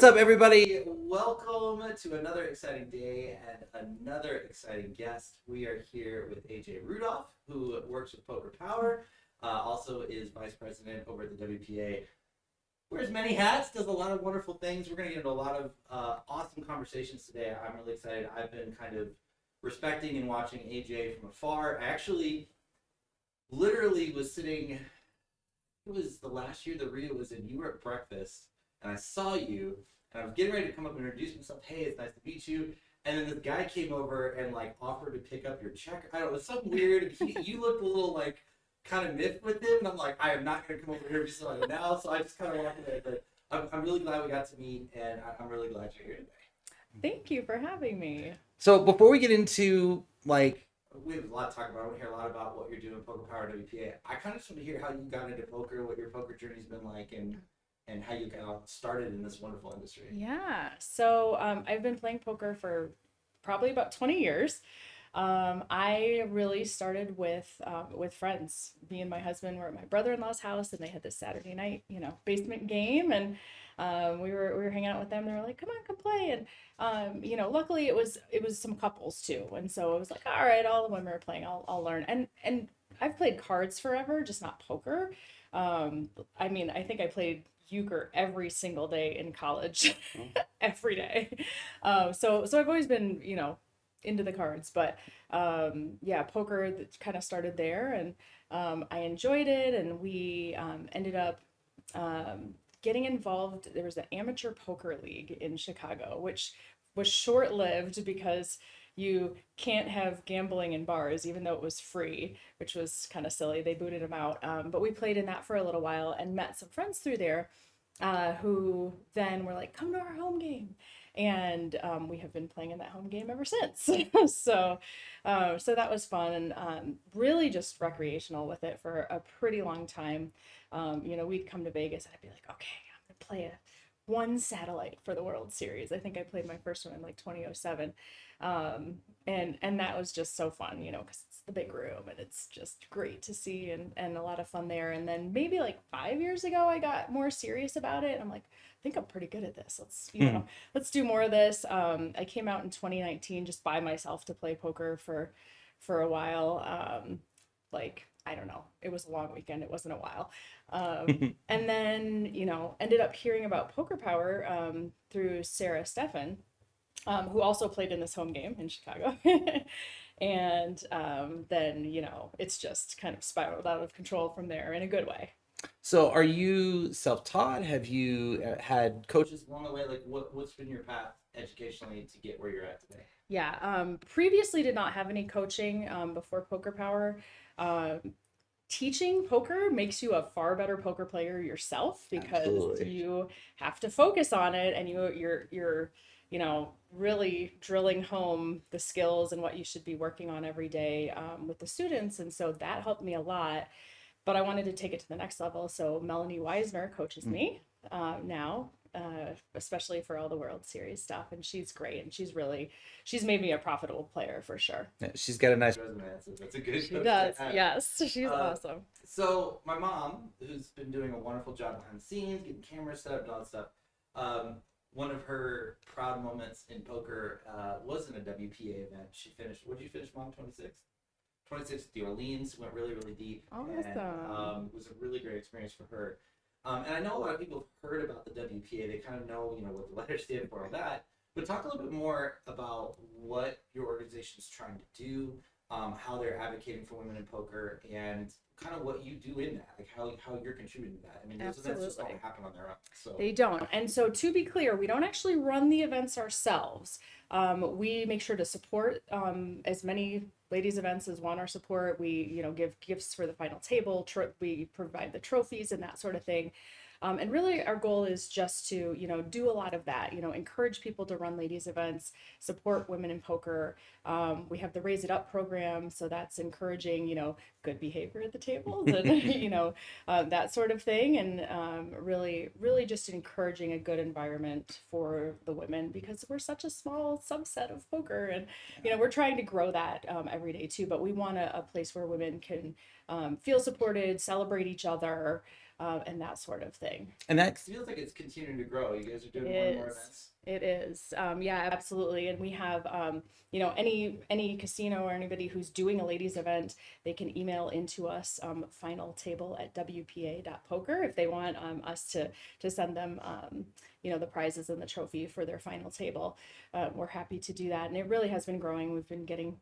What's up, everybody? Welcome to another exciting day and another exciting guest. We are here with AJ Rudolph, who works with PokerPower, also is vice president over at the WPA. Wears many hats, does a lot of wonderful things. We're going to get into a lot of awesome conversations today. I'm really excited. I've been kind of respecting and watching AJ from afar. I actually literally was sitting, it was the last year that Rita was in, you were at breakfast, and I saw you, and I was getting ready to come up and introduce myself. Hey, it's nice to meet you. And then this guy came over and like offered to pick up your check. I don't know, it was something weird. You looked a little like kind of miffed with him, and I'm like, I am not going to come over here and interview somebody now. So I just kind of walked away. But I'm really glad we got to meet, and I'm really glad you're here today. Thank you for having me. So before we get into like, we have a lot to talk about. I want to hear a lot about what you're doing with PokerPower WPA. I kind of just want to hear how you got into poker, what your poker journey's been like, and how you got started in this wonderful industry. Yeah, so I've been playing poker for probably about 20 years. I really started with friends. Me and my husband were at my brother-in-law's house, and they had this Saturday night, basement game, and we were hanging out with them. They were like, "Come on, come play!" And luckily it was some couples too, and so it was like, all right, all the women are playing. I'll learn. And I've played cards forever, just not poker. I mean, I think I played euchre every single day in college, every day. So I've always been, into the cards, but poker kind of started there, and I enjoyed it, and we ended up getting involved. There was an amateur poker league in Chicago, which was short-lived because you can't have gambling in bars, even though it was free, which was kind of silly. They booted them out. But we played in that for a little while and met some friends through there who then were like, come to our home game. And we have been playing in that home game ever since. So that was fun, and really just recreational with it for a pretty long time. We'd come to Vegas and I'd be like, okay, I'm gonna play one satellite for the World Series. I think I played my first one in like 2007. And that was just so fun, because it's the big room and it's just great to see, and a lot of fun there. And then maybe like 5 years ago, I got more serious about it. I'm like, I think I'm pretty good at this. Let's do more of this. I came out in 2019 just by myself to play poker for a while. I don't know. It was a long weekend. It wasn't a while. And then, ended up hearing about PokerPower through Sarah Steffen, who also played in this home game in Chicago. And then, it's just kind of spiraled out of control from there in a good way. So are you self-taught? Have you had coaches along the way? Like what's been your path educationally to get where you're at today? Yeah, previously did not have any coaching before PokerPower. Teaching poker makes you a far better poker player yourself, because Absolutely. You have to focus on it, and you're really drilling home the skills and what you should be working on every day with the students. And so that helped me a lot, but I wanted to take it to the next level. So Melanie Weisner coaches me now, especially for all the World Series stuff. And she's great. And she's made me a profitable player for sure. Yeah, she's got a nice resume. That's a good She does. Yes. She's awesome. So my mom, who's been doing a wonderful job behind the scenes, getting cameras set up and all that stuff, one of her proud moments in poker was in a WPA event. She finished, what did you finish, Mom? 26th? 26th at the Orleans, went really, really deep. Awesome. And it was a really great experience for her. And I know a lot of people have heard about the WPA. They kind of know, what the letters stand for, all that. But talk a little bit more about what your organization is trying to do, how they're advocating for women in poker, and kind of what you do in that, like how you're contributing to that. I mean, those events just don't happen on their own. So. They don't. And so to be clear, we don't actually run the events ourselves. We make sure to support as many ladies events as want our support. We, give gifts for the final table. We provide the trophies and that sort of thing. And really our goal is just to, do a lot of that, encourage people to run ladies events, support women in poker. We have the Raise It Up program. So that's encouraging, good behavior at the tables and, that sort of thing. And really, really just encouraging a good environment for the women, because we're such a small subset of poker. And, we're trying to grow that every day too, but we want a place where women can feel supported, celebrate each other, and that sort of thing. And It that feels like it's continuing to grow. You guys are doing It more and more is. events. It is. Yeah, absolutely. And we have, any casino or anybody who's doing a ladies event, they can email into us, finaltable@wpa.poker if they want us to send them, the prizes and the trophy for their final table. We're happy to do that. And it really has been growing. We've been getting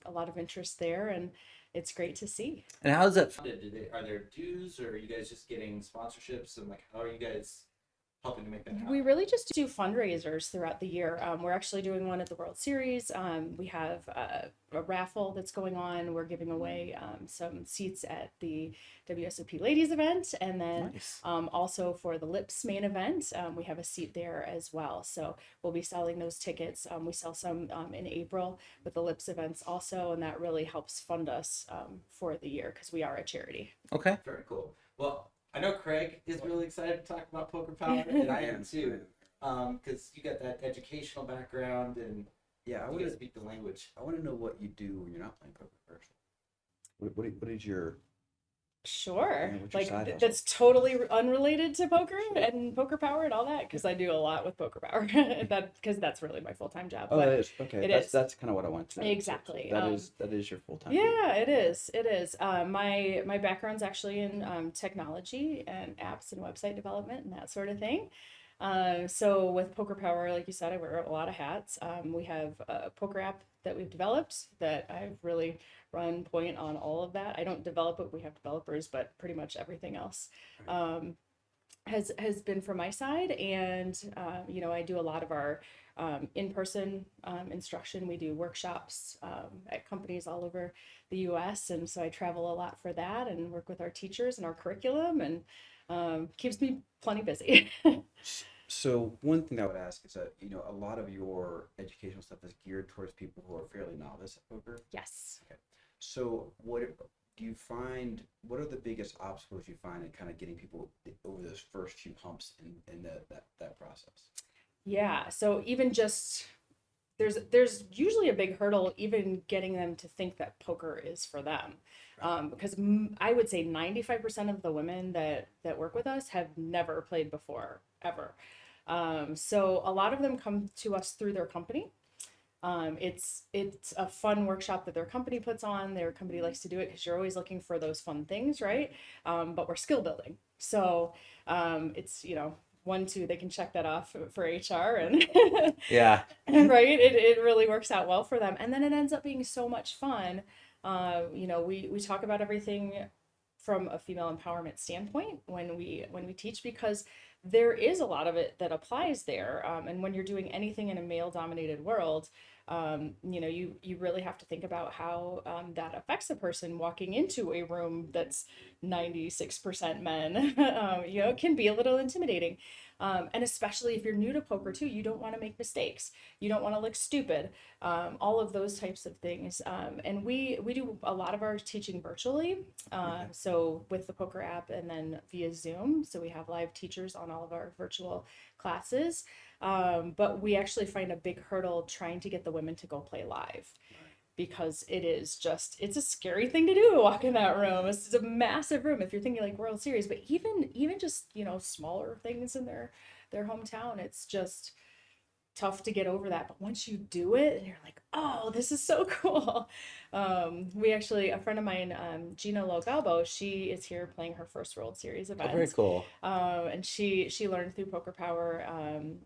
a lot of interest there, and it's great to see. and how does that Are there dues, or are you guys just getting sponsorships, and like how are you guys helping to make that happen? We really just do fundraisers throughout the year. We're actually doing one at the World Series. We have a raffle that's going on. We're giving away some seats at the WSOP ladies event. And then Nice. also for the Lips main event, we have a seat there as well. So we'll be selling those tickets. We sell some in April with the Lips events also. And that really helps fund us for the year because we are a charity. Okay. Very cool. Well, I know Craig is really excited to talk about PokerPower, and I am too, because you got that educational background and Yeah, I you want guys to. speak the language. I want to know what you do when you're not playing poker first. What is your? Sure. Yeah, what's your Like side hustle? that's totally unrelated to poker and PokerPower and all that because I do a lot with PokerPower. Because that's really my full-time job. Oh, But that is okay. it That's is. that's kind of what I want to know. Exactly. That is your full time. Yeah, it is. It is. My background's actually in technology and apps and website development and that sort of thing. So with PokerPower, like you said, I wear a lot of hats. We have a poker app that we've developed that I've really run point on all of that. I don't develop it. We have developers, but pretty much everything else has been from my side. And I do a lot of our in-person instruction. We do workshops at companies all over the U.S. And so I travel a lot for that and work with our teachers and our curriculum and keeps me plenty busy. So one thing I would ask is that a lot of your educational stuff is geared towards people who are fairly novice at poker. Yes. Okay. So what do you find? What are the biggest obstacles you find in kind of getting people over those first few humps in that process? Yeah. So even just there's usually a big hurdle even getting them to think that poker is for them. Because I would say 95% of the women that work with us have never played before ever. So a lot of them come to us through their company. It's a fun workshop that their company puts on. Their company likes to do it because you're always looking for those fun things, right? But we're skill building. So it's, 1, 2, they can check that off for HR and Yeah. right. It really works out well for them. And then it ends up being so much fun. We talk about everything from a female empowerment standpoint when we teach because there is a lot of it that applies there. And when you're doing anything in a male dominated world, you really have to think about how that affects a person walking into a room that's 96% men. It can be a little intimidating. And especially if you're new to poker too, you don't want to make mistakes. You don't want to look stupid. All of those types of things. And we do a lot of our teaching virtually. So with the poker app and then via Zoom. So we have live teachers on all of our virtual classes. But we actually find a big hurdle trying to get the women to go play live. Because it's a scary thing to do to walk in that room. It's a massive room if you're thinking like World Series, but even just, smaller things in their hometown, it's just tough to get over that. But once you do it and you're like, oh, this is so cool. We actually, a friend of mine, Gina Logalbo, she is here playing her first World Series event. Oh, very cool. And she learned through PokerPower.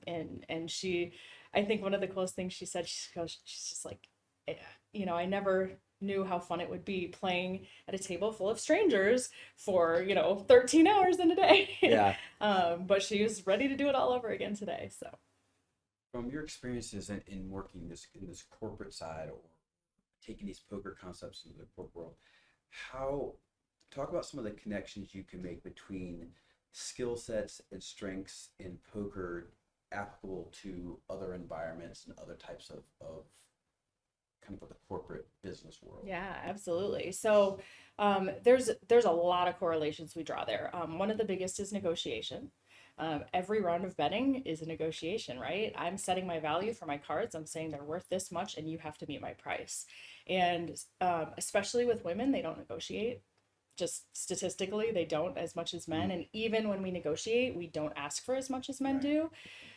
And she, I think one of the coolest things she said, she's just like, I never knew how fun it would be playing at a table full of strangers for 13 hours in a day. Yeah. But she was ready to do it all over again today. So From your experiences in working in this corporate side or taking these poker concepts into the corporate world, talk about some of the connections you can make between skill sets and strengths in poker applicable to other environments and other types of kind of the corporate business world. yeah, absolutely. So there's a lot of correlations we draw there. One of the biggest is negotiation. Every round of betting is a negotiation, right? I'm setting my value for my cards. I'm saying they're worth this much and you have to meet my price. And especially with women, they don't negotiate. just statistically, they don't as much as men. And even when we negotiate, we don't ask for as much as men do.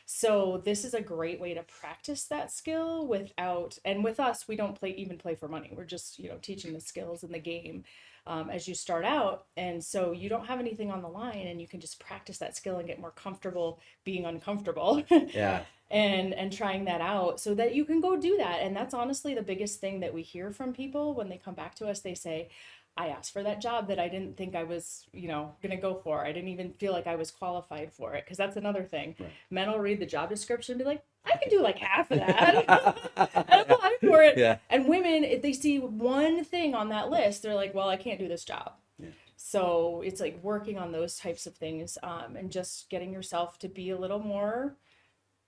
So this is a great way to practice that skill without, and with us, we don't play for money. We're just, teaching the skills in the game as you start out. And so you don't have anything on the line, and you can just practice that skill and get more comfortable being uncomfortable. Yeah. And trying that out so that you can go do that. And that's honestly the biggest thing that we hear from people when they come back to us. They say, I asked for that job that I didn't think I was, going to go for. I didn't even feel like I was qualified for it. Because that's another thing. Right. Men will read the job description and be like, I can do like half of that. And apply for it. Yeah. And women, if they see one thing on that list, they're like, well, I can't do this job. Yeah. So it's like working on those types of things and just getting yourself to be a little more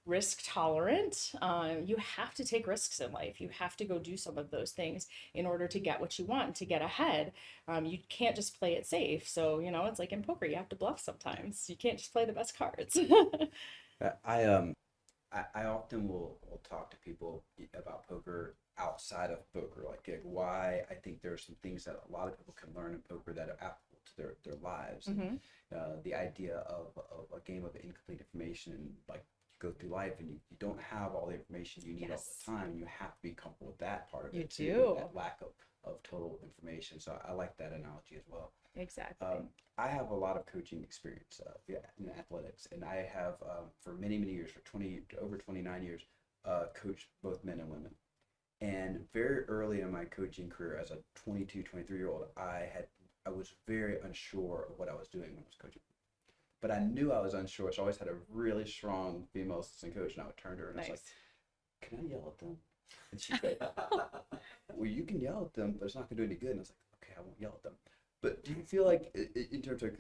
risk tolerant. You have to take risks in life. You have to go do some of those things in order to get what you want, to get ahead. You can't just play it safe. So, it's like in poker, you have to bluff sometimes. You can't just play the best cards. I often will talk to people about poker outside of poker, like why I think there are some things that a lot of people can learn in poker that are applicable to their lives. Mm-hmm. And, the idea of a game of incomplete information, like you go through life and you don't have all the information you need all the time. You have to be comfortable with that part of it too, that lack of total information. So I like that analogy as well. Exactly. I have a lot of coaching experience in athletics, and I have for many years, over 29 years, coached both men and women. And very early in my coaching career, as a 22, 23-year-old, I was very unsure of what I was doing when I was coaching. But I knew I was unsure, so I always had a really strong female assistant coach, and I would turn to her and I was like, "Can I yell at them?" And she's like, "Well, you can yell at them, but it's not going to do any good." And I was like, "Okay, I won't yell at them." But do you feel like, in terms of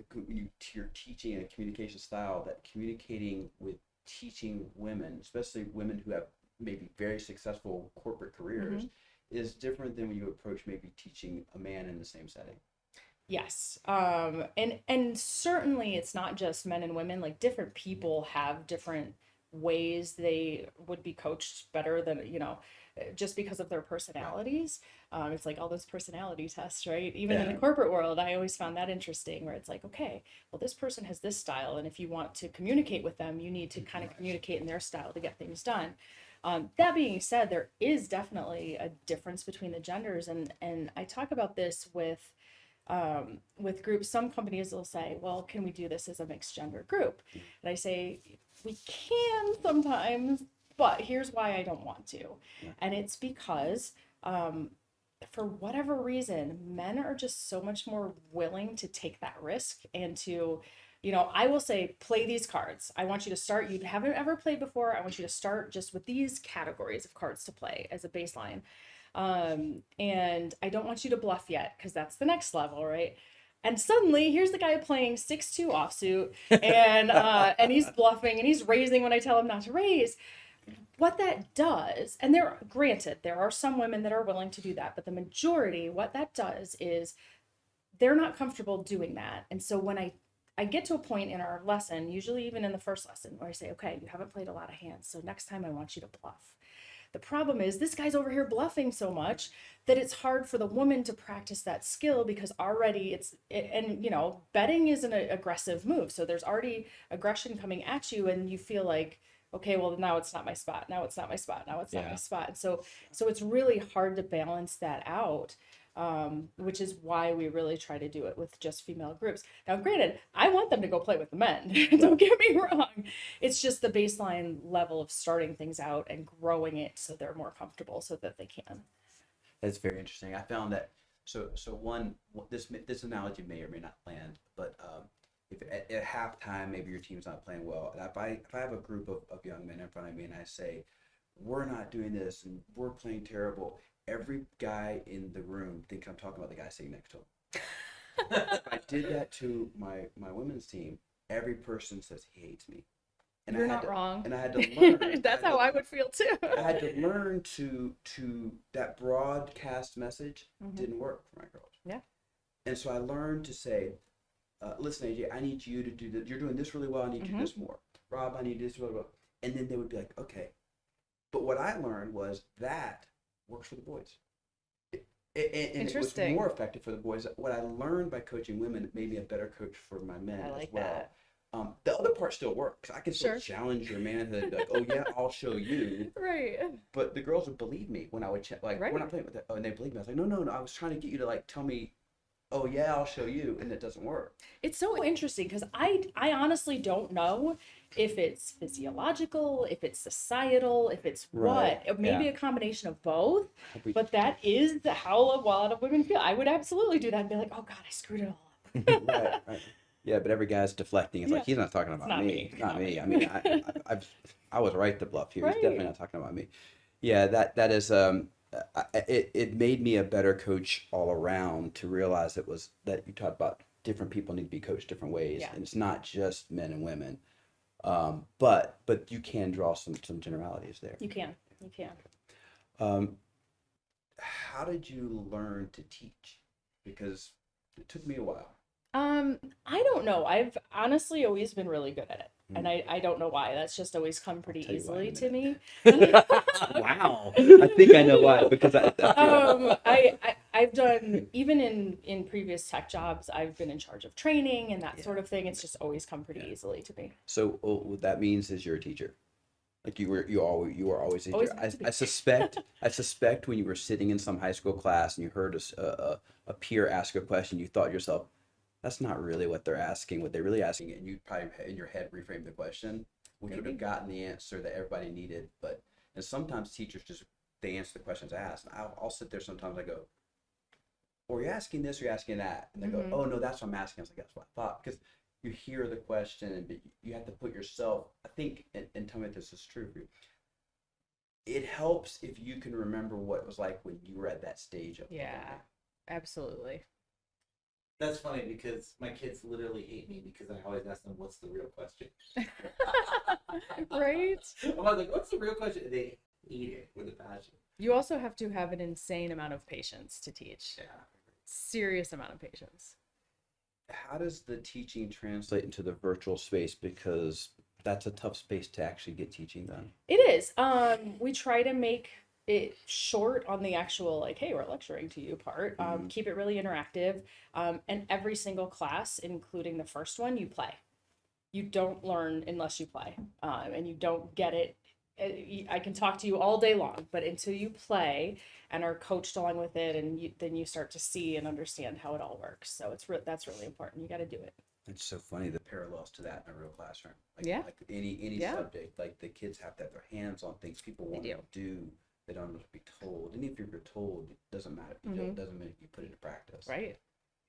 your teaching and communication style, that communicating with teaching women, especially women who have maybe very successful corporate careers, is different than when you approach maybe teaching a man in the same setting? Yes. And certainly it's not just men and women, like different people have different ways they would be coached better than, just because of their personalities. It's like all those personality tests, right? Even in the corporate world, I always found that interesting, where it's like, okay, well, this person has this style, and if you want to communicate with them, you need to kind of communicate in their style to get things done. That being said, there is definitely a difference between the genders, and I talk about this with groups. Some companies will say, well, can we do this as a mixed gender group? And I say, we can sometimes, but here's why I don't want to. And it's because for whatever reason, men are just so much more willing to take that risk and to, I will say, play these cards. I want you to start, you haven't ever played before. I want you to start just with these categories of cards to play as a baseline. And I don't want you to bluff yet, because that's the next level, right? And suddenly, here's the guy playing 6-2 offsuit, and he's bluffing, and he's raising when I tell him not to raise. What that does, and granted, there are some women that are willing to do that, but the majority, what that does is they're not comfortable doing that. And so when I get to a point in our lesson, usually even in the first lesson, where I say, okay, you haven't played a lot of hands, so next time I want you to bluff. The problem is this guy's over here bluffing so much that it's hard for the woman to practice that skill, because already betting is an aggressive move. So there's already aggression coming at you, and you feel like, okay, well, now it's not my spot. Now it's not my spot. Now it's not my spot. And so it's really hard to balance that out. Which is why we really try to do it with just female groups. Now, granted, I want them to go play with the men. Don't get me wrong. It's just the baseline level of starting things out and growing it so they're more comfortable so that they can. That's very interesting. I found that this analogy may or may not land, but if at halftime maybe your team's not playing well, and if I have a group of young men in front of me and I say, we're not doing this and we're playing terrible, every guy in the room thinks I'm talking about the guy sitting next to him. If I did that to my women's team, every person says he hates me. And You're not wrong. And I had to learn. That's how I would feel too. I had to learn to that broadcast message didn't work for my girls. Yeah. And so I learned to say, listen, AJ, I need you to do this. You're doing this really well. I need you to do this more. Rob, I need this really well. And then they would be like, okay. But what I learned was that works for the boys. And it was Interesting. more effective for the boys. What I learned by coaching women made me a better coach for my men I as like well. that. The other part still works. I can still Sure. challenge your manhood, like, oh yeah, I'll show you. Right. But the girls would believe me when I would like, Right. we're not playing with it. Oh, and they believe me. I was like, no, no, no. I was trying to get you to like tell me, oh yeah, I'll show you, and it doesn't work. It's so interesting because I honestly don't know if it's physiological, if it's societal, if it's Right. what. Maybe Yeah. a combination of both. We- But that is how a lot of women feel. I would absolutely do that and be like, oh God, I screwed it all up. Right, right. Yeah, but every guy's deflecting. It's Yeah. like he's not talking It's about not me. me. It's not Not me. me. I mean, I was right to bluff here. He's Right. definitely not talking about me. Yeah, that is it made me a better coach all around to realize it was that you talked about different people need to be coached different ways, Yeah. and it's not just men and women. But you can draw some generalities there. You can. You can. Um, how did you learn to teach? Because it took me a while. I don't know. I've honestly always been really good at it. And Mm. I don't know why. That's just always come pretty tell you why in easily a to me. Wow. I think I know why because I've done even in previous tech jobs, I've been in charge of training and that Yeah. sort of thing. It's just always come pretty Yeah. easily to me. So what that means is you're a teacher. Like you were always a Always teacher. had to be. I suspect when you were sitting in some high school class and you heard a peer ask a question, you thought to yourself, that's not really what they're asking. What they're really asking, and you probably in your head reframed the question, which would have Maybe. gotten the answer that everybody needed. But and sometimes teachers just they answer the questions asked. And I'll sit there sometimes. I go, or you're asking this, or you're asking that, and they go, Mhm. oh no, that's what I'm asking. I was like, that's what I thought because you hear the question and you have to put yourself. I think, and tell me if this is true for you. It helps if you can remember what it was like when you were at that stage of Yeah, absolutely. That's funny because my kids literally hate me because I always ask them, "What's the real question?" Right? I'm always like, "What's the real question?" They hate it with a passion. You also have to have an insane amount of patience to teach. Yeah. Serious amount of patience. How does the teaching translate into the virtual space? Because that's a tough space to actually get teaching done. It is. We try to make it short on the actual like, hey, we're lecturing to you part. Mhm. Keep it really interactive. And every single class, including the first one, you play. You don't learn unless you play, and you don't get it. I can talk to you all day long, but until you play and are coached along with it, and then you start to see and understand how it all works. So that's really important. You got to do it. It's so funny the parallels to that in a real classroom. Like, Yeah. Like any Yeah. subject, like the kids have to have their hands on things people They want do. to do. They don't have to be told. And if you're told, it doesn't matter. If you don't, Mhm. it doesn't mean you put it into practice. Right.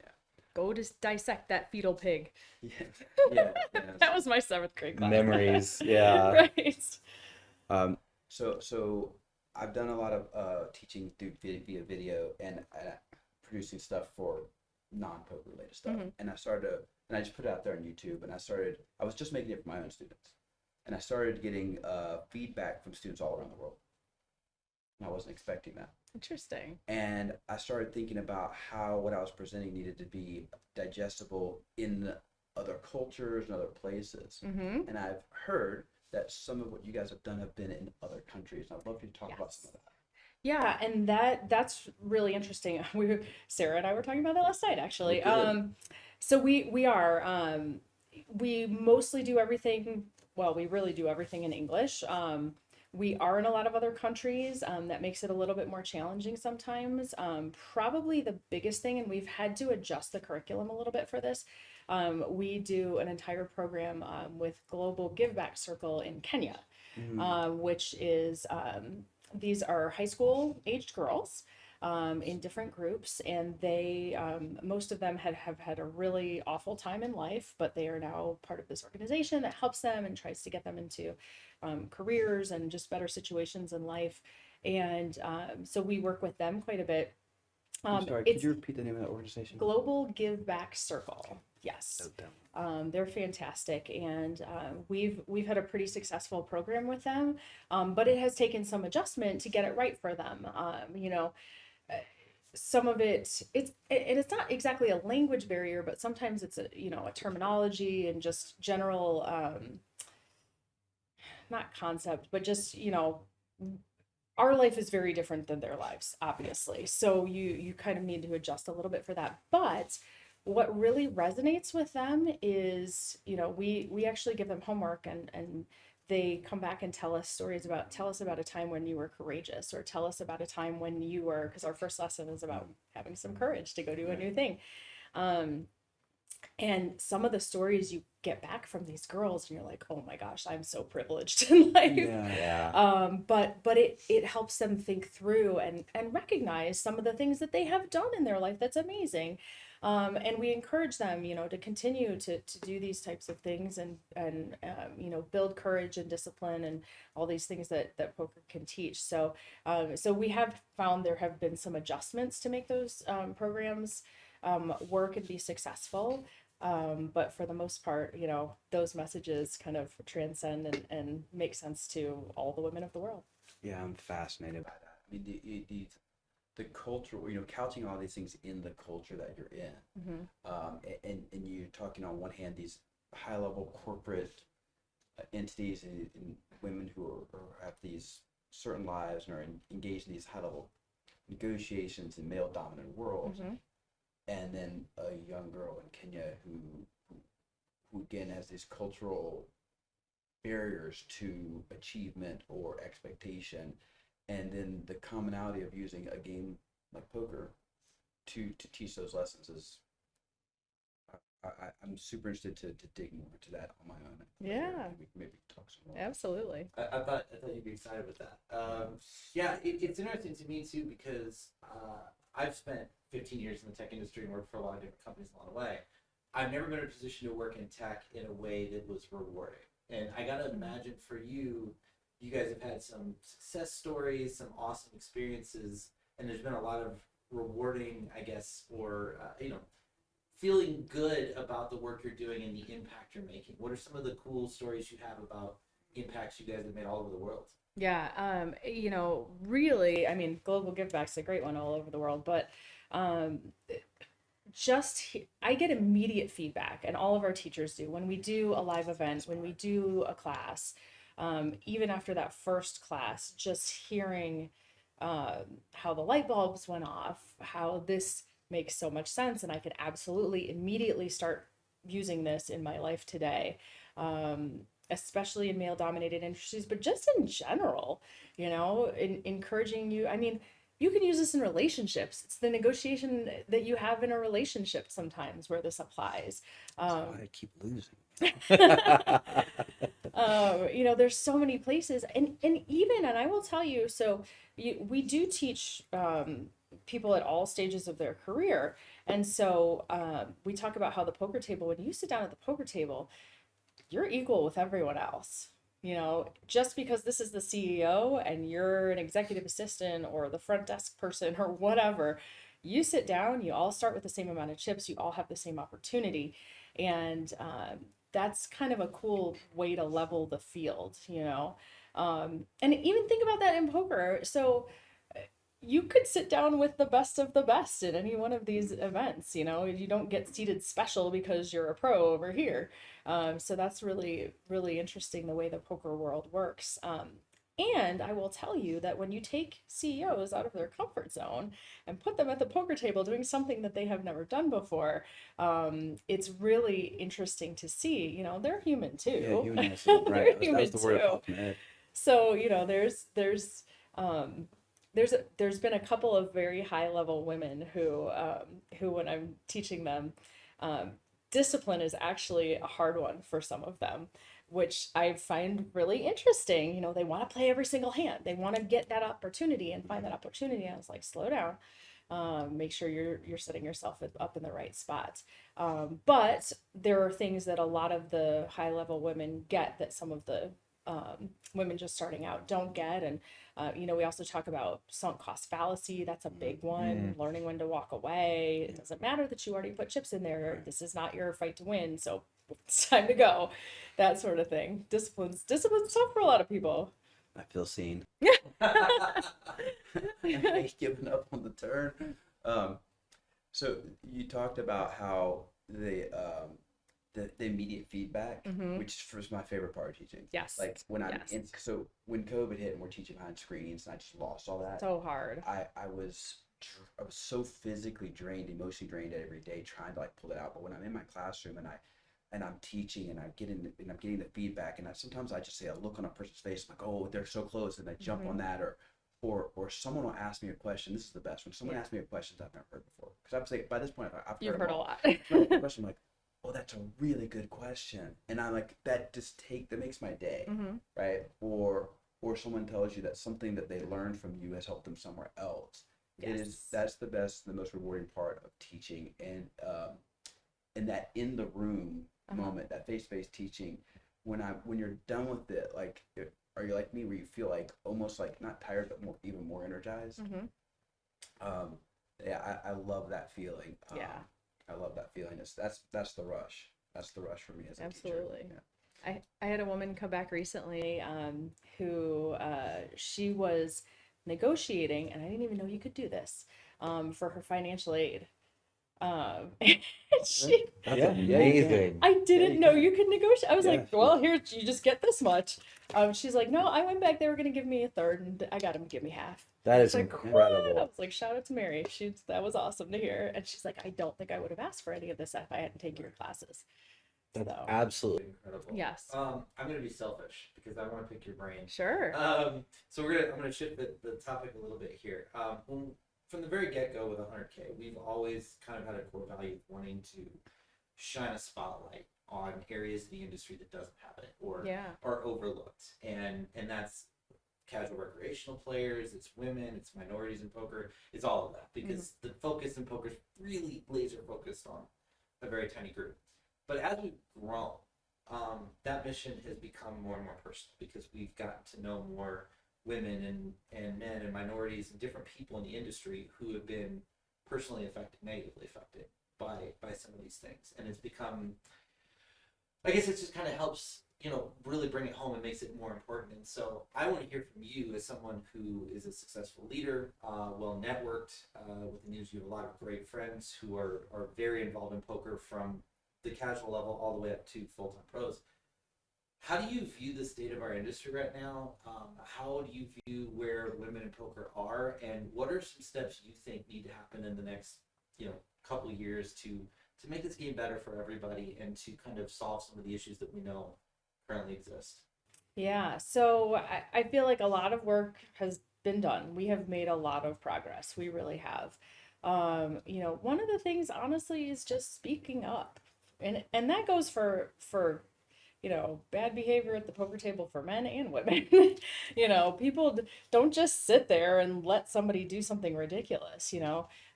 Yeah. Go to dissect that fetal pig. Yeah. Yeah. That was my 7th grade class. Memories, yeah. Right. So I've done a lot of teaching through via video and producing stuff for non-poker related stuff. Mhm. And I just put it out there on YouTube. And I was just making it for my own students. And I started getting feedback from students all around the world. And I wasn't expecting that. Interesting. And I started thinking about how what I was presenting needed to be digestible in other cultures and other places. Mm-hmm. And I've heard that some of what you guys have done have been in other countries. I'd love you to talk about some of that. Yeah, and that's really interesting. Sarah and I were talking about that last night, actually. We did. So we are we mostly do everything. Well, we really do everything in English. We are in a lot of other countries. That makes it a little bit more challenging sometimes. Probably the biggest thing, and we've had to adjust the curriculum a little bit for this. We do an entire program with Global Give Back Circle in Kenya, which is these are high school aged girls in different groups, and they most of them have had a really awful time in life, but they are now part of this organization that helps them and tries to get them into careers and just better situations in life. And so we work with them quite a bit. I'm sorry, could you repeat the name of that organization? Global Give Back Circle. Yes. They're fantastic, and we've had a pretty successful program with them, but it has taken some adjustment to get it right for them. Some of it's not exactly a language barrier, but sometimes it's a terminology and just general not concept, but just our life is very different than their lives, obviously. So you kind of need to adjust a little bit for that. But what really resonates with them is, we actually give them homework, and they come back and tell us about a time when you were courageous, or tell us about a time when you were, because our first lesson is about having some courage to go do a new thing. Um, and some of the stories you get back from these girls, and you're like, oh my gosh, I'm so privileged in life. Yeah. But it helps them think through and recognize some of the things that they have done in their life that's amazing. And we encourage them, to continue to do these types of things, and build courage and discipline and all these things that poker can teach. So we have found there have been some adjustments to make those programs work and be successful. But for the most part, those messages kind of transcend and make sense to all the women of the world. Yeah, I'm fascinated by that. I mean, the cultural, couching all these things in the culture that you're in. And you're talking on one hand, these high level corporate entities and women who have these certain lives and are engaged in these high level negotiations in male dominant worlds. And then a young girl in Kenya who again has these cultural barriers to achievement or expectation, and then the commonality of using a game like poker to teach those lessons is. I'm super interested to dig more into that on my own. Yeah. We can maybe talk some more. Absolutely. I thought you'd be excited with that. Yeah, it's interesting to me too, because I've spent 15 years in the tech industry and worked for a lot of different companies along the way. I've never been in a position to work in tech in a way that was rewarding. And I gotta imagine for you, you guys have had some success stories, some awesome experiences, and there's been a lot of rewarding, I guess, or feeling good about the work you're doing and the impact you're making. What are some of the cool stories you have about impacts you guys have made all over the world? Yeah, really, I mean, Global Give Back's a great one all over the world, but I get immediate feedback, and all of our teachers do, when we do a live event, when we do a class, even after that first class, just hearing how the light bulbs went off, how this makes so much sense, and I could absolutely immediately start using this in my life today. Especially in male dominated industries, but just in general, encouraging you. I mean, you can use this in relationships. It's the negotiation that you have in a relationship sometimes where this applies. That's why I keep losing. There's so many places, and I will tell you, so we do teach people at all stages of their career. And so we talk about how the poker table, when you sit down at the poker table, you're equal with everyone else. Just because this is the CEO and you're an executive assistant or the front desk person or whatever, you sit down, you all start with the same amount of chips, you all have the same opportunity. And that's kind of a cool way to level the field, and even think about that in poker. So you could sit down with the best of the best in any one of these events. You don't get seated special because you're a pro over here. So that's really, really interesting, the way the poker world works. And I will tell you that when you take CEOs out of their comfort zone and put them at the poker table doing something that they have never done before, it's really interesting to see. They're human too. Yeah, human accident, right? They're That was the word human that popped in my head. So there's been a couple of very high level women who when I'm teaching them, discipline is actually a hard one for some of them, which I find really interesting. They want to play every single hand. They want to get that opportunity and find that opportunity. I was like, slow down. Make sure you're setting yourself up in the right spot. But there are things that a lot of the high level women get that some of the women just starting out don't get. And we also talk about sunk cost fallacy. That's a big one. Learning when to walk away. It doesn't matter that you already put chips in there. This is not your fight to win, so it's time to go. That sort of thing. Discipline's tough for a lot of people. I feel seen. I hate giving up on the turn. So you talked about how the immediate feedback, Mhm. which was my favorite part of teaching. Yes. Like when I'm Yes. in, so when COVID hit and we're teaching behind screens and I just lost all that. So hard. I was so physically drained, emotionally drained every day trying to like pull it out. But when I'm in my classroom and I'm teaching and I'm getting the feedback, and sometimes I just say a look on a person's face like, oh, they're so close, and I jump on that, or someone will ask me a question. This is the best when someone asks me a question I've never heard before, because I'm saying by this point I've You've heard heard them a all. lot. When I get a question, I'm like, oh, that's a really good question, and I'm like, that makes my day, right? Or someone tells you that something that they learned from you has helped them somewhere else. That's the best, the most rewarding part of teaching, and that in the room moment, that face-to-face teaching, when you're done with it, like, are you like me where you feel like almost like not tired but even more energized? Yeah, I love that feeling. I love that feeling. That's the rush. That's the rush for me as a Absolutely. teacher. Yeah. I had a woman come back recently who she was negotiating, and I didn't even know you could do this, for her financial aid. And she, That's Yeah, amazing. I didn't you know can. you could negotiate. I was Yeah, like, well, here, you just get this much. She's like, no, I went back, they were going to give me a third, and I got them to give me half. That I is was like, incredible. what? I was like, shout out to Mary. That was awesome to hear. And she's like, I don't think I would have asked for any of this if I hadn't taken your classes. That's So, absolutely Incredible. yes. I'm gonna be selfish because I want to pick your brain. Sure. So I'm gonna shift the topic a little bit here. From the very get go with 100K, we've always kind of had a core value of wanting to shine a spotlight on areas of the industry that doesn't have it or are overlooked, and that's casual recreational players, it's women, it's minorities in poker, it's all of that, because the focus in poker is really laser focused on a very tiny group. But as we've grown, that mission has become more and more personal because we've gotten to know more women and men and minorities and different people in the industry who have been personally affected, negatively affected by some of these things. And it's become, I guess it just kind of helps, really bring it home and makes it more important. And so I want to hear from you as someone who is a successful leader, well networked with the news. You have a lot of great friends who are very involved in poker from the casual level all the way up to full-time pros. How do you view the state of our industry right now? How do you view where women in poker are, and what are some steps you think need to happen in the next, couple of years to make this game better for everybody and to kind of solve some of the issues that we know currently exist? Yeah, so I feel like a lot of work has been done. We have made a lot of progress. We really have. One of the things, honestly, is just speaking up, and that goes for bad behavior at the poker table for men and women. People don't just sit there and let somebody do something ridiculous.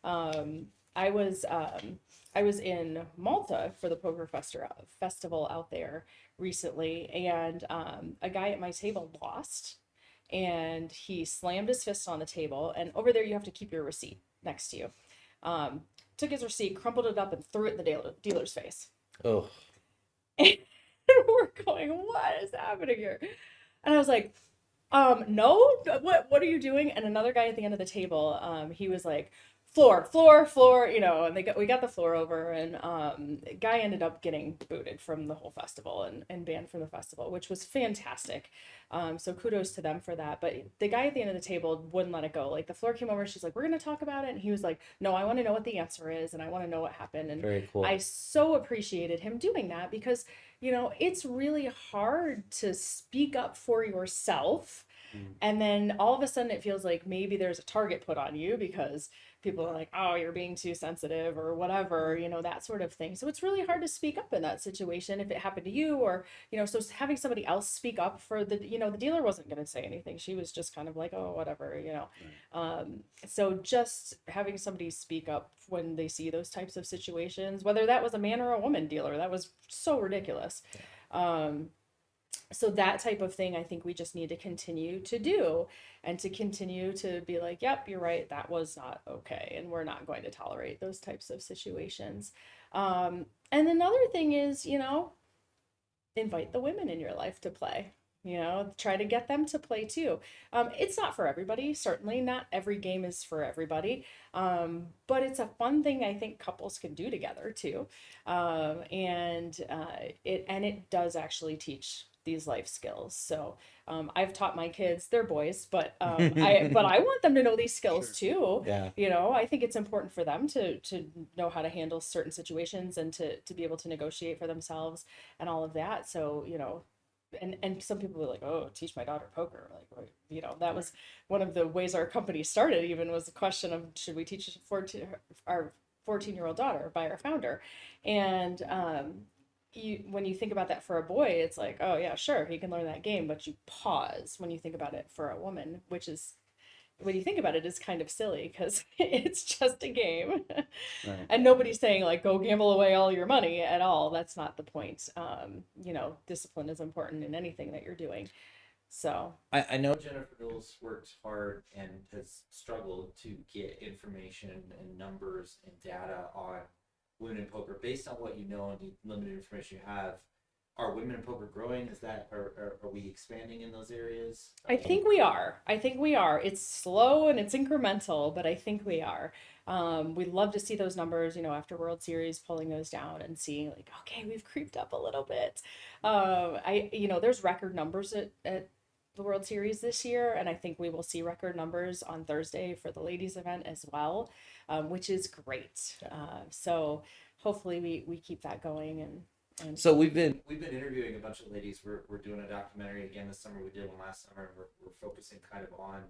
I was in Malta for the poker festival out there recently, and a guy at my table lost, and he slammed his fist on the table. And over there, you have to keep your receipt next to you. Took his receipt, crumpled it up, and threw it in the dealer's face. oh And we're going, what is happening here? And I was like, no, what are you doing? And another guy at the end of the table, he was like, floor, and we got the floor over, and the guy ended up getting booted from the whole festival and banned from the festival, which was fantastic. So kudos to them for that. But the guy at the end of the table wouldn't let it go. Like, the floor came over, she's like, we're gonna talk about it, and he was like, no, I want to know what the answer is, and I want to know what happened. And very cool. I so appreciated him doing that, because it's really hard to speak up for yourself. And then all of a sudden it feels like maybe there's a target put on you because people are like, oh, you're being too sensitive or whatever, that sort of thing. So it's really hard to speak up in that situation if it happened to you, or, so having somebody else speak up for the dealer wasn't going to say anything. She was just kind of like, oh, whatever, So just having somebody speak up when they see those types of situations, whether that was a man or a woman dealer, that was so ridiculous. So that type of thing, I think we just need to continue to do, and to continue to be like, yep, you're right, that was not okay, and we're not going to tolerate those types of situations. And another thing is, invite the women in your life to play. try to get them to play too. It's not for everybody, certainly not every game is for everybody, but it's a fun thing I think couples can do together too. It does actually teach these life skills. So I've taught my kids, they're boys, but I want them to know these skills too. Yeah. I think it's important for them to know how to handle certain situations and to be able to negotiate for themselves and all of that. So, and some people were like, oh, teach my daughter poker. Like, that was one of the ways our company started, even was the question of, should we teach our 14-year-old daughter by our founder? And when you think about that for a boy, it's like, oh yeah, sure, he can learn that game, but you pause when you think about it for a woman, which is, when you think about it, is kind of silly because it's just a game. Right. And nobody's saying like, go gamble away all your money at all. That's not the point. Discipline is important in anything that you're doing. So I know. Jennifer Knowles works hard and has struggled to get information and numbers and data on women in poker based on what you know and the limited information you have. Are women in poker growing? Is that, are we expanding in those areas? I think we are. It's slow and it's incremental, but I think we are. We'd love to see those numbers, after World Series, pulling those down and seeing like, okay, we've creeped up a little bit. There's record numbers at the World Series this year, and I think we will see record numbers on Thursday for the ladies event as well, which is great. So hopefully we keep that going and So we've been interviewing a bunch of ladies. We're doing a documentary again this summer. We did one last summer, and we're focusing kind of on,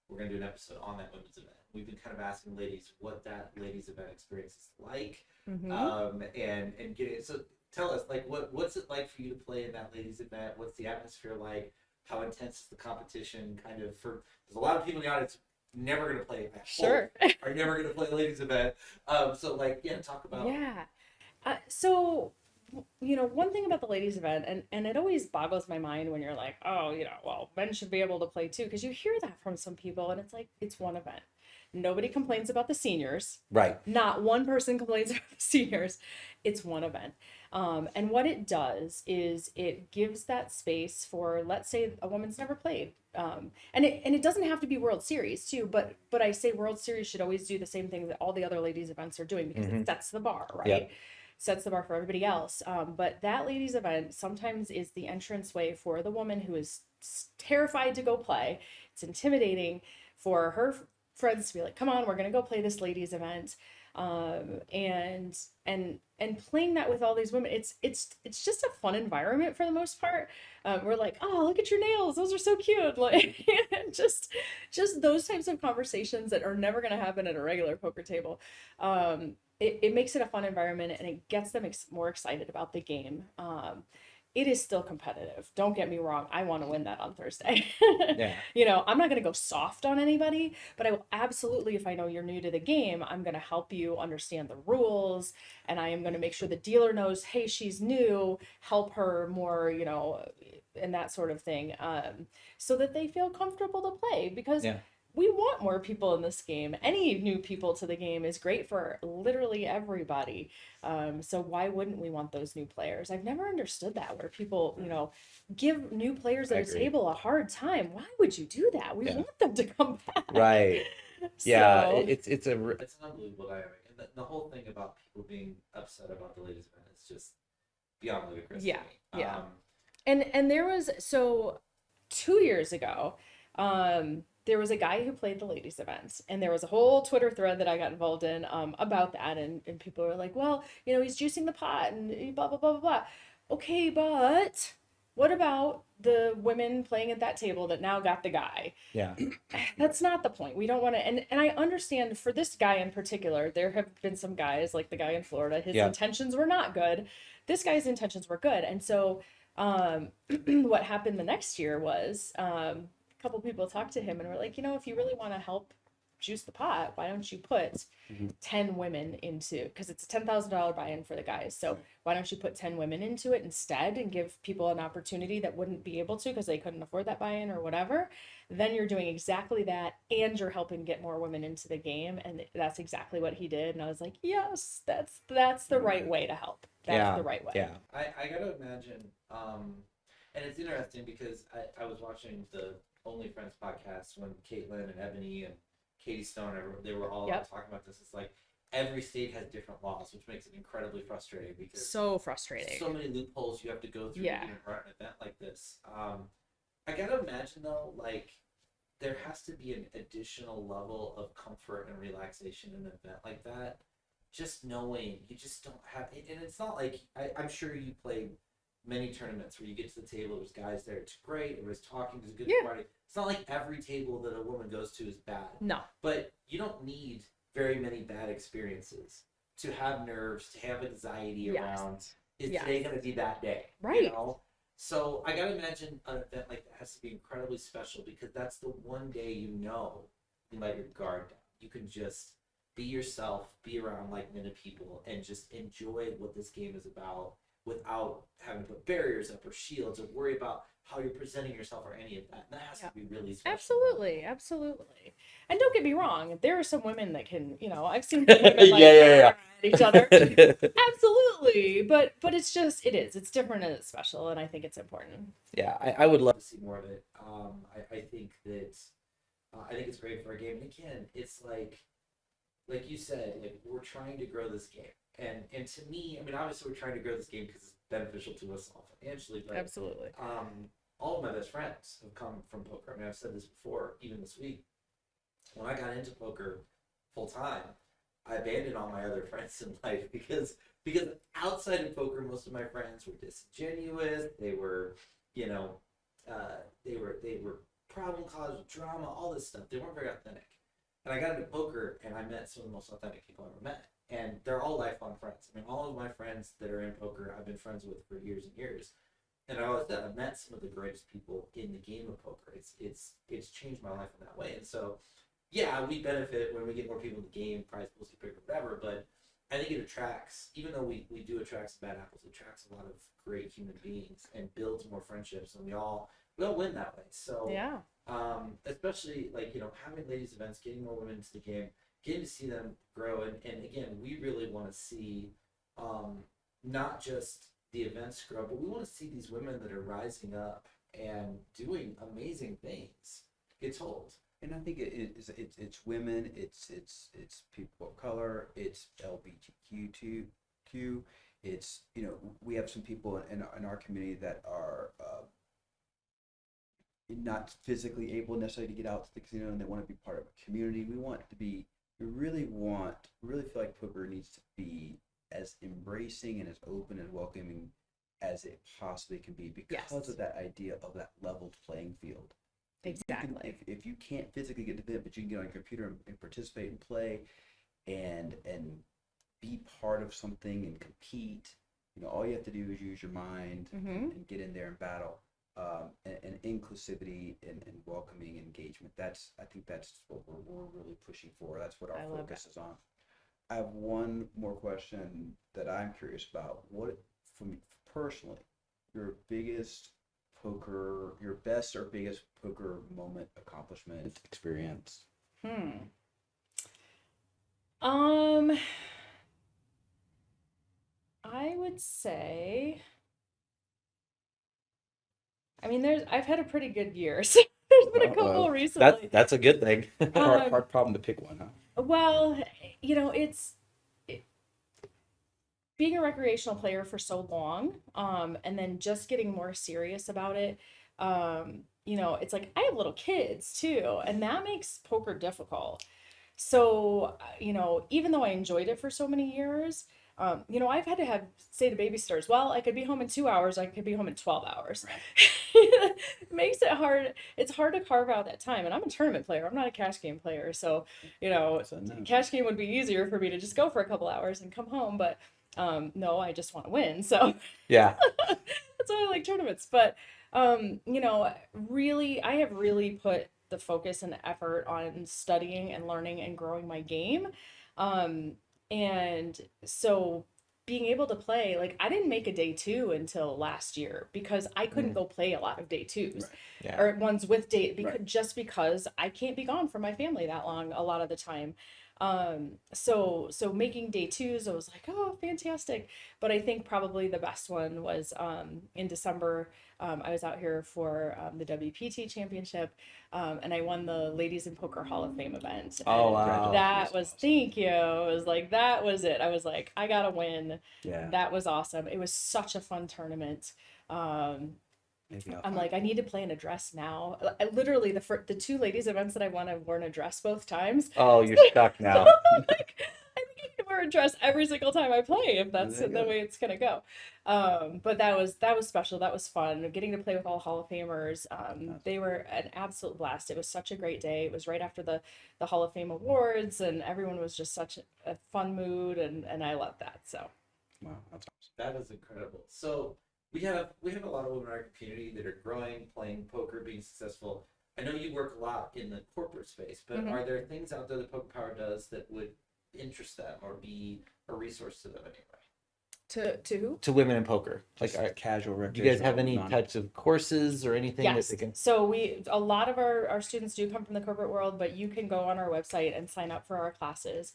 we're going to do an episode on that women's event. We've been kind of asking ladies what that ladies event experience is like, and getting, so tell us, like, what's it like for you to play in that ladies event? What's the atmosphere like? How intense is the competition? Kind of, there's a lot of people in the audience never going to play. Are never going to play a ladies event. Talk about. So, one thing about the ladies event, and it always boggles my mind when you're like, oh, well, men should be able to play too, because you hear that from some people, and it's like, it's one event. Nobody complains about the seniors. right. Not one person complains about the seniors. It's one event. And what it does is it gives that space for, let's say a woman's never played. And it doesn't have to be World Series too, but I say World Series should always do the same thing that all the other ladies events are doing, because it sets the bar, right? Yep. Sets the bar for everybody else. But that ladies event sometimes is the entrance way for the woman who is terrified to go play. It's intimidating for her friends to be like, come on, we're gonna go play this ladies event. And playing that with all these women, it's just a fun environment for the most part. We're like, oh, look at your nails, those are so cute. Like, just those types of conversations that are never going to happen at a regular poker table. It makes it a fun environment, and it gets them more excited about the game. It is still competitive. Don't get me wrong. I want to win that on Thursday. Yeah. I'm not going to go soft on anybody, but I will absolutely, if I know you're new to the game, I'm going to help you understand the rules, and I am going to make sure the dealer knows, hey, she's new, help her more, and that sort of thing, so that they feel comfortable to play, because we want more people in this game. Any new people to the game is great for literally everybody. So why wouldn't we want those new players? I've never understood that, where people, give new players at a table a hard time. Why would you do that? We want them to come back. Right. Yeah. It's an unbelievable dynamic. And the whole thing about people being upset about the latest event is just beyond ludicrous. Yeah. And there was, 2 years ago, there was a guy who played the ladies events, and there was a whole Twitter thread that I got involved in about that, and people were like, well, he's juicing the pot and blah, blah, blah, blah, blah. Okay, but what about the women playing at that table that now got the guy? Yeah. That's not the point. We don't want to, and I understand for this guy in particular, there have been some guys, like the guy in Florida, his intentions were not good. This guy's intentions were good. And so what happened the next year was, couple people talked to him and were like, if you really want to help juice the pot, why don't you put 10 women into, because it's a $10,000 buy-in for the guys, so why don't you put 10 women into it instead and give people an opportunity that wouldn't be able to because they couldn't afford that buy-in or whatever. Then you're doing exactly that, and you're helping get more women into the game, and that's exactly what he did. And I was like, yes, that's the right way to help. That's the right way. I gotta imagine, And it's interesting because I was watching the Only Friends podcast when Caitlin and Ebony and Katie Stone, they were all talking about this. It's like every state has different laws, which makes it incredibly frustrating because so frustrating. So many loopholes you have to go through to even run an event like this. I gotta imagine though, like there has to be an additional level of comfort and relaxation in an event like that. Just knowing you just don't have, and it's not like I'm sure you played many tournaments where you get to the table, there's guys there, it's great, everybody's talking, there's a good party. It's not like every table that a woman goes to is bad. No. But you don't need very many bad experiences to have nerves, to have anxiety around. Is today going to be that day? Right. You know? So I got to imagine an event like that has to be incredibly special because that's the one day you let your guard down. You can just be yourself, be around like-minded people, and just enjoy what this game is about without having to put barriers up or shields or worry about how you're presenting yourself or any of that. And that has to be really special. Absolutely. And don't get me wrong, there are some women that can, I've seen some women at each other. Absolutely. But it's different and it's special, and I think it's important. Yeah, I would love to see more of it. I think that I think it's great for our game. And again, it's like you said, like we're trying to grow this game. And to me, I mean, obviously we're trying to grow this game because it's beneficial to us all financially. But absolutely. All of my best friends have come from poker. I mean, I've said this before, even this week. When I got into poker full time, I abandoned all my other friends in life because outside of poker, most of my friends were disingenuous. They were, they were problem causers, drama, all this stuff. They weren't very authentic. And I got into poker, and I met some of the most authentic people I've ever met. And they're all lifelong friends. I mean, all of my friends that are in poker, I've been friends with for years and years. And I always said I've met some of the greatest people in the game of poker. It's changed my life in that way. And so, yeah, we benefit when we get more people in the game, prize pools get bigger, whatever. But I think it attracts, even though we do attract some bad apples, it attracts a lot of great human beings and builds more friendships. And we all win that way. So yeah. Especially like having ladies events, getting more women into the game, getting to see them grow, and again, we really want to see not just the events grow, but we want to see these women that are rising up and doing amazing things get told. And I think it's women, it's people of color, it's LGBTQ. It's we have some people in our community that are not physically able necessarily to get out to the casino, and they want to be part of a community. We really feel like poker needs to be as embracing and as open and welcoming as it possibly can be because of that idea of that leveled playing field. Exactly. If you can't physically get to it, but you can get on your computer and participate and play and be part of something and compete, all you have to do is use your mind and get in there and battle. And inclusivity and welcoming engagement. I think that's what we're really pushing for. That's what our focus is on. I have one more question that I'm curious about. What, from personally, your best or biggest poker moment, accomplishment, experience? I would say, I mean, I've had a pretty good year, so there's been a couple recently. That's a good thing. Hard problem to pick one, huh? Well, being a recreational player for so long, and then just getting more serious about it, it's like I have little kids too, and that makes poker difficult. So, even though I enjoyed it for so many years, I've had to say to babysitters, well, I could be home in 2 hours, I could be home in 12 hours. Right. It makes it hard. It's hard to carve out that time. And I'm a tournament player. I'm not a cash game player. So, cash game would be easier for me to just go for a couple hours and come home. But no, I just want to win. So yeah, that's why I like tournaments. But, really, I have really put the focus and effort on studying and learning and growing my game. And so being able to play, like I didn't make a day two until last year because I couldn't go play a lot of day twos or ones with just because I can't be gone from my family that long a lot of the time. So making day twos, I was like, oh, fantastic. But I think probably the best one was in December. I was out here for the WPT championship, and I won the Ladies in Poker Hall of Fame event. Oh, And wow. that was, thank you. It was like, that was it. I was like, I gotta win. Yeah. That was awesome. It was such a fun tournament. Maybe I'll I'm find like, I need to play in a dress now. I, literally, the two ladies events that I won, I've worn a dress both times. Oh, you're stuck now. Like, I think I can wear a dress every single time I play if that's There the you go. way it's gonna go. But that was special. That was fun. Getting to play with all Hall of Famers. They were an absolute blast. It was such a great day. It was right after the Hall of Fame awards, and everyone was just such a fun mood, and I love that. So Wow, that's awesome. That is incredible. So we have a lot of women in our community that are growing, playing poker, being successful. I know you work a lot in the corporate space, but Mhm. are there things out there that PokerPower does that would interest them or be a resource to them anyway? to who? To women in poker. Like, Just casual do you guys have recreational, any non- types of courses or anything Yes. that they can? So a lot of our students do come from the corporate world, but you can go on our website and sign up for our classes.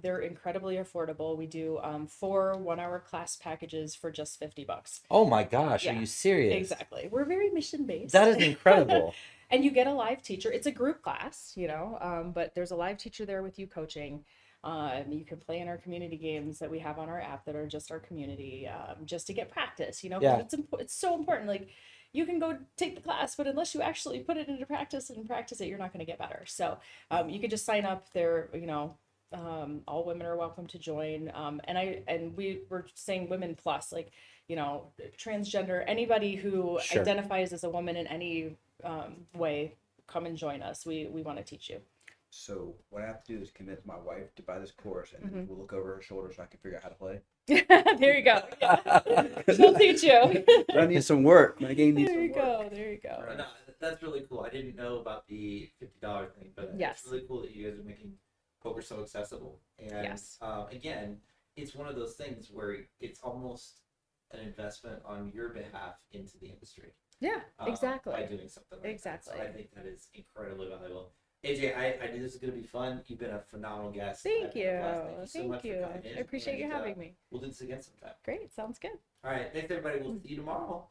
They're incredibly affordable. We do 4 1-hour class packages for just $50. Oh my gosh, Yeah, are you serious? Exactly. We're very mission based. That is incredible. And you get a live teacher. It's a group class, but there's a live teacher there with you coaching. You can play in our community games that we have on our app that are just our community, just to get practice, 'cause Yeah. it's so important. Like, you can go take the class, but unless you actually put it into practice and practice it, you're not going to get better. So you can just sign up there, all women are welcome to join. And we were saying women plus, like, transgender, anybody who Sure. identifies as a woman in any way, come and join us. We want to teach you. So what I have to do is convince my wife to buy this course, and Mm-hmm. then we'll look over her shoulder so I can figure out how to play. There you go. Yeah. She'll teach you. I need some work. My game needs There some you work. go. There you go. No, that's really cool. I didn't know about the $50 thing, but Yes. it's really cool that you guys are making poker so accessible. And Yes. Again, it's one of those things where it's almost an investment on your behalf into the industry. Yeah, exactly. By doing something like Exactly. that. So I think that is incredibly valuable. AJ, I knew this was going to be fun. You've been a phenomenal guest. Thank I've you. had a blast. Thank you so much Thank for you. coming in. I appreciate you and, having me. We'll do this again sometime. Great. Sounds good. All right. Thanks, everybody. We'll see you tomorrow.